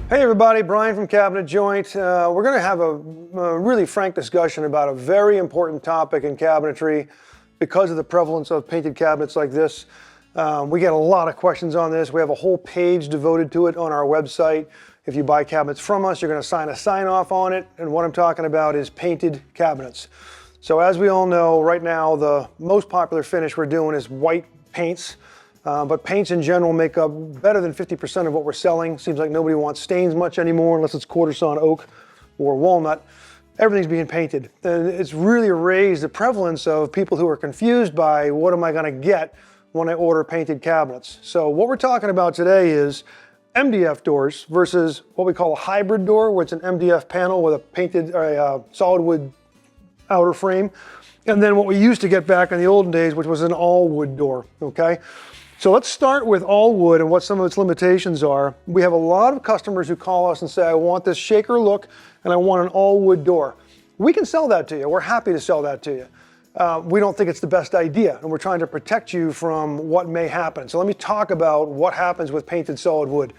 Hey everybody, Brian from Cabinet Joint. We're going to have a really frank discussion about a very important topic in cabinetry because of the prevalence of painted cabinets like this. We get a lot of questions on this. We have a whole page devoted to it on our website. If you buy cabinets from us, you're going to sign a sign off on it. And what I'm talking about is painted cabinets. So as we all know, right now, the most popular finish we're doing is white paints. But paints in general make up better than 50% of what we're selling. Seems like nobody wants stains much anymore unless it's quarter sawn oak or walnut. Everything's being painted. And it's really raised the prevalence of people who are confused by what am I going to get when I order painted cabinets. So what we're talking about today is MDF doors versus what we call a hybrid door, where it's an MDF panel with a painted or a solid wood outer frame. And then what we used to get back in the olden days, which was an all wood door, okay? So let's start with all wood and what some of its limitations are. We have a lot of customers who call us and say, I want this shaker look and I want an all wood door. We can sell that to you. We're happy to sell that to you. We don't think it's the best idea, and we're trying to protect you from what may happen. So let me talk about what happens with painted solid wood.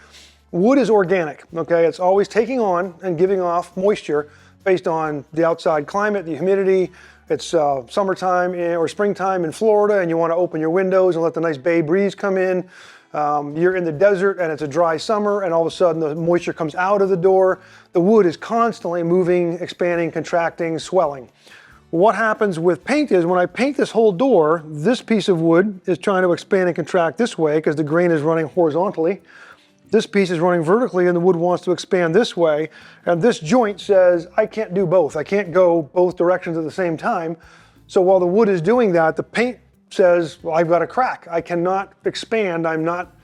Wood is organic, okay? It's always taking on and giving off moisture based on the outside climate, the humidity. It's summertime or springtime in Florida and you want to open your windows and let the nice bay breeze come in. You're in the desert and it's a dry summer and all of a sudden the moisture comes out of the door. The wood is constantly moving, expanding, contracting, swelling. What happens with paint is when I paint this whole door, this piece of wood is trying to expand and contract this way because the grain is running horizontally. This piece is running vertically and the wood wants to expand this way. And this joint says, I can't do both. I can't go both directions at the same time. So while the wood is doing that, the paint says, well, I've got a crack. I cannot expand. I'm not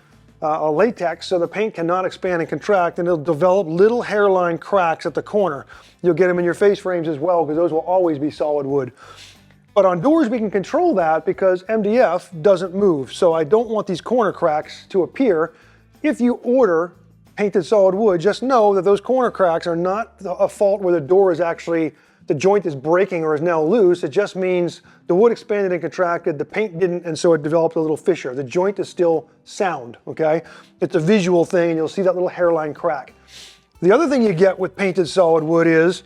a latex, so the paint cannot expand and contract, and it'll develop little hairline cracks at the corner. You'll get them in your face frames as well, because those will always be solid wood. But on doors, we can control that because MDF doesn't move. So I don't want these corner cracks to appear. If you order painted solid wood, just know that those corner cracks are not a fault where the door is actually, the joint is breaking or is now loose. It just means the wood expanded and contracted, the paint didn't, and so it developed a little fissure. The joint is still sound, okay? It's a visual thing, and you'll see that little hairline crack. The other thing you get with painted solid wood is,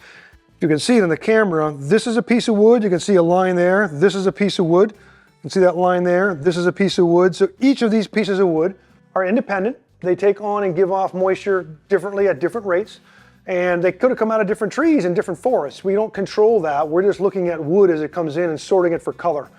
you can see it in the camera, this is a piece of wood, you can see a line there, this is a piece of wood, you can see that line there, this is a piece of wood. So each of these pieces of wood are independent. They take on and give off moisture differently at different rates, and they could have come out of different trees in different forests. We don't control that. We're just looking at wood as it comes in and sorting it for color.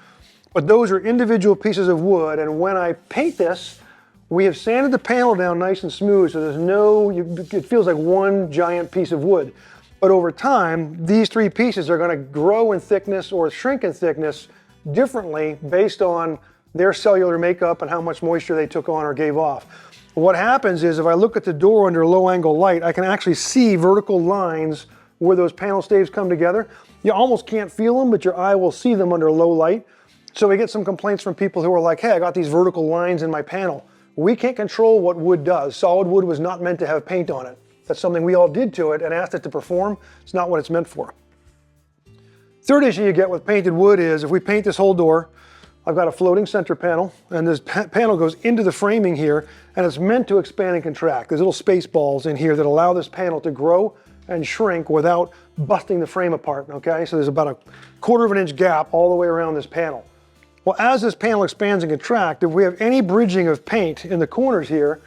But those are individual pieces of wood, and when I paint this, we have sanded the panel down nice and smooth, so there's no, it feels like one giant piece of wood. But over time, these three pieces are going to grow in thickness or shrink in thickness differently based on their cellular makeup and how much moisture they took on or gave off. What happens is if I look at the door under low angle light, I can actually see vertical lines where those panel staves come together. You almost can't feel them, but your eye will see them under low light. So we get some complaints from people who are like, hey, I got these vertical lines in my panel. We can't control what wood does. Solid wood was not meant to have paint on it. That's something we all did to it and asked it to perform. It's not what it's meant for. Third issue you get with painted wood is if we paint this whole door, I've got a floating center panel, and this panel goes into the framing here, and it's meant to expand and contract. There's little space balls in here that allow this panel to grow and shrink without busting the frame apart, okay? So there's about a 1/4 of an inch gap all the way around this panel. Well, as this panel expands and contracts, if we have any bridging of paint in the corners here,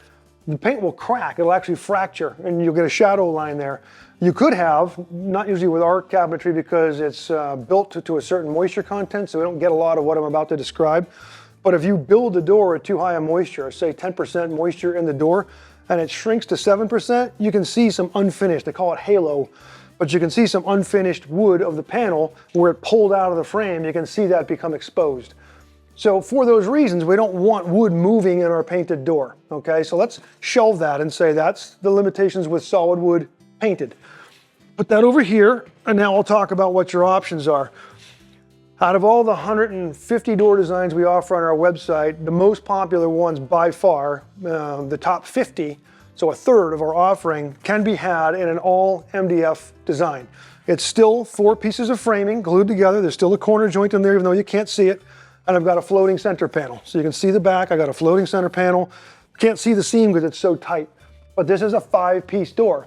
the paint will crack. It'll actually fracture, and you'll get a shadow line there. You could have, not usually with our cabinetry because it's built to a certain moisture content, so we don't get a lot of what I'm about to describe. But if you build the door at too high a moisture, say 10% moisture in the door, and it shrinks to 7%, you can see some unfinished, they call it halo, but you can see some unfinished wood of the panel where it pulled out of the frame. You can see that become exposed. So for those reasons, we don't want wood moving in our painted door, okay? So let's shelve that and say that's the limitations with solid wood painted. Put that over here, and now I'll talk about what your options are. Out of all the 150 door designs we offer on our website, the most popular ones by far, the top 50, so 1/3 of our offering, can be had in an all MDF design. It's still 4 pieces of framing glued together. There's still a corner joint in there, even though you can't see it. And I've got a floating center panel. So you can see the back, I got a floating center panel. Can't see the seam because it's so tight. but this is a 5-piece door.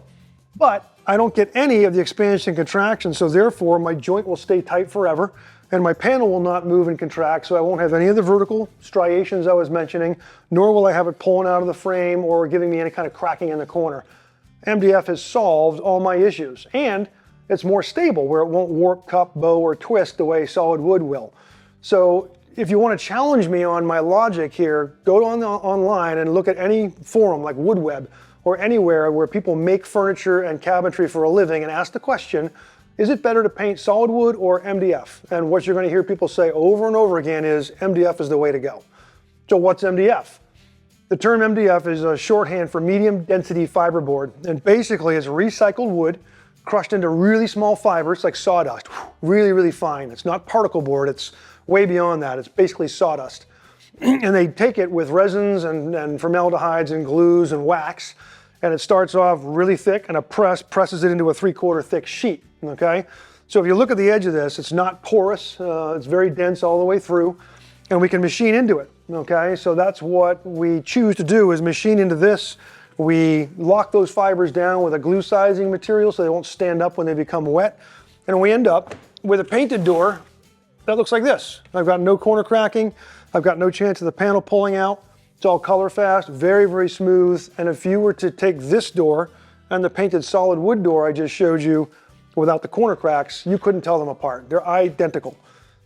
But I don't get any of the expansion and contraction, so therefore my joint will stay tight forever and my panel will not move and contract, so I won't have any of the vertical striations I was mentioning, nor will I have it pulling out of the frame or giving me any kind of cracking in the corner. MDF has solved all my issues, and it's more stable where it won't warp, cup, bow, or twist the way solid wood will. So if you want to challenge me on my logic here, go online and look at any forum like WoodWeb or anywhere where people make furniture and cabinetry for a living and ask the question, is it better to paint solid wood or MDF? And what you're going to hear people say over and over again is MDF is the way to go. So what's MDF? The term MDF is a shorthand for medium density fiberboard, and basically it's recycled wood crushed into really small fibers like sawdust, really, really fine. It's not particle board, it's way beyond that. It's basically sawdust. And they take it with resins and formaldehydes and glues and wax, and it starts off really thick, and a press presses it into a 3/4 thick sheet, okay? So if you look at the edge of this, it's not porous, it's very dense all the way through, and we can machine into it, okay? So that's what we choose to do, is machine into this. We lock those fibers down with a glue sizing material so they won't stand up when they become wet, and we end up with a painted door that looks like this. I've got no corner cracking, I've got no chance of the panel pulling out. It's all color fast, very, very smooth. And if you were to take this door and the painted solid wood door I just showed you without the corner cracks, you couldn't tell them apart. They're identical.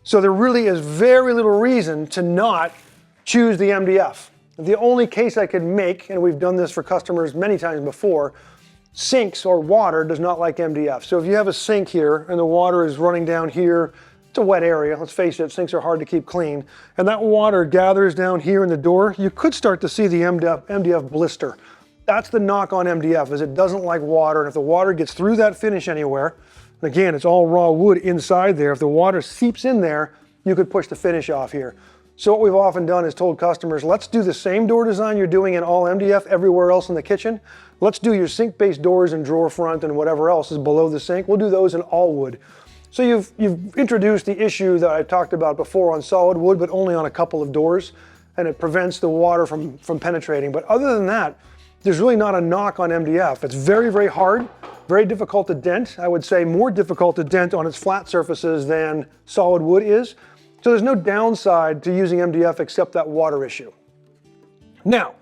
So there really is very little reason to not choose the MDF. The only case I could make, and we've done this for customers many times before, sinks or water does not like MDF. So if you have a sink here and the water is running down here, it's a wet area, let's face it, sinks are hard to keep clean, and that water gathers down here in the door, you could start to see the MDF blister. That's the knock on MDF, is it doesn't like water, and if the water gets through that finish anywhere, and again, it's all raw wood inside there, if the water seeps in there, you could push the finish off here. So what we've often done is told customers, let's do the same door design you're doing in all MDF everywhere else in the kitchen. Let's do your sink-based doors and drawer front and whatever else is below the sink. We'll do those in all wood. So you've introduced the issue that I talked about before on solid wood, but only on a couple of doors, and it prevents the water from penetrating. But other than that, there's really not a knock on MDF. It's very, very hard, very difficult to dent. I would say more difficult to dent on its flat surfaces than solid wood is. So there's no downside to using MDF except that water issue. Now,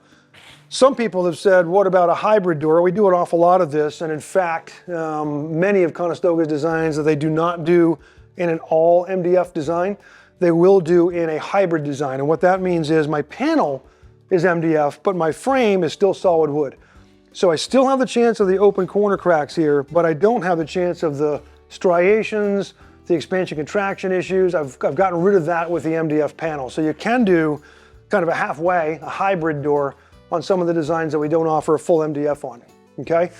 some people have said, what about a hybrid door? We do an awful lot of this, and in fact, many of Conestoga's designs that they do not do in an all MDF design, they will do in a hybrid design. And what that means is my panel is MDF, but my frame is still solid wood. So I still have the chance of the open corner cracks here, but I don't have the chance of the striations, the expansion contraction issues. I've gotten rid of that with the MDF panel. So you can do kind of a halfway, a hybrid door on some of the designs that we don't offer a full MDF on, okay?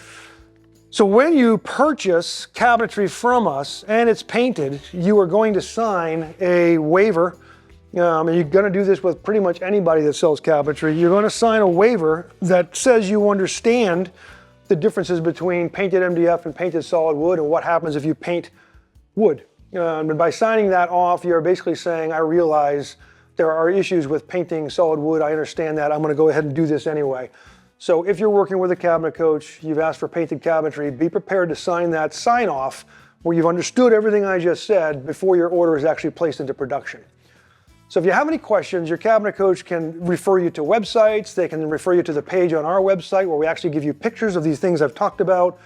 So when you purchase cabinetry from us and it's painted, you are going to sign a waiver, and you're gonna do this with pretty much anybody that sells cabinetry. You're gonna sign a waiver that says you understand the differences between painted MDF and painted solid wood and what happens if you paint wood. And by signing that off, you're basically saying, I realize there are issues with painting solid wood. I understand that. I'm going to go ahead and do this anyway. So if you're working with a cabinet coach, you've asked for painted cabinetry, be prepared to sign that sign off where you've understood everything I just said before your order is actually placed into production. So if you have any questions, your cabinet coach can refer you to websites. They can refer you to the page on our website where we actually give you pictures of these things I've talked about.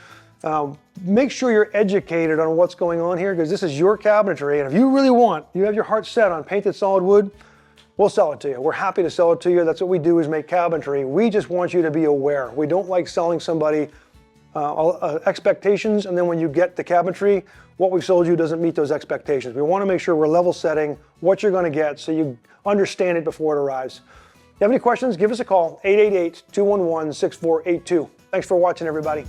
Make sure you're educated on what's going on here, because this is your cabinetry, and if you really want, you have your heart set on painted solid wood, we'll sell it to you. We're happy to sell it to you. That's what we do, is make cabinetry. We just want you to be aware. We don't like selling somebody expectations, and then when you get the cabinetry, what we've sold you doesn't meet those expectations. We want to make sure we're level setting what you're going to get so you understand it before it arrives. If you have any questions, give us a call, 888-211-6482. Thanks for watching, everybody.